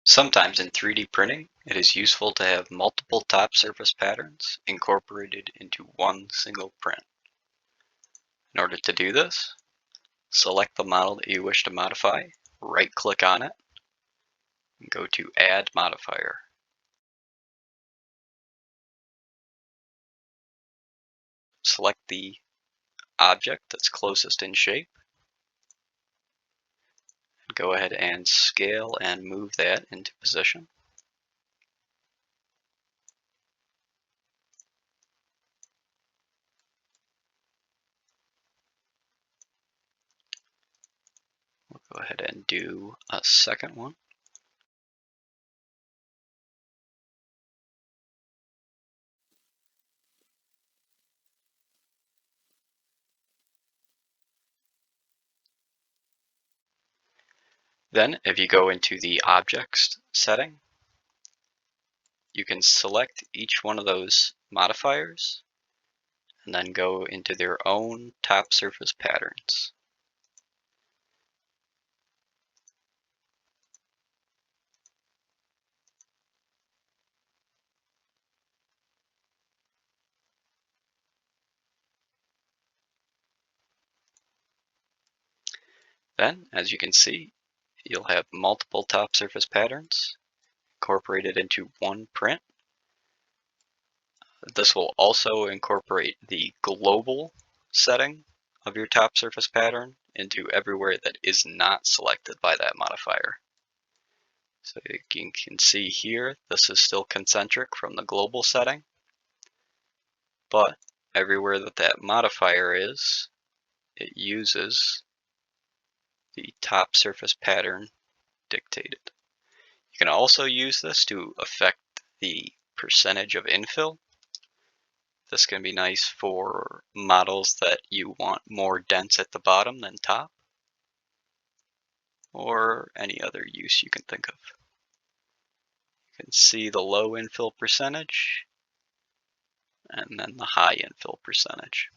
Sometimes in 3D printing, it is useful to have multiple top surface patterns incorporated into one single print. In order to do this, select the model that you wish to modify, right-click on it, and go to Add Modifier. Select the object that's closest in shape, and go ahead and scale and move that into position. We'll go ahead and do a second one. Then, if you go into the Objects setting, you can select each one of those modifiers and then go into their own top surface patterns. Then, as you can see, you'll have multiple top surface patterns incorporated into one print. This will also incorporate the global setting of your top surface pattern into everywhere that is not selected by that modifier. So you can see here, this is still concentric from the global setting, but everywhere that that modifier is, it uses the top surface pattern dictated. You can also use this to affect the percentage of infill. This can be nice for models that you want more dense at the bottom than top, or any other use you can think of. You can see the low infill percentage and then the high infill percentage.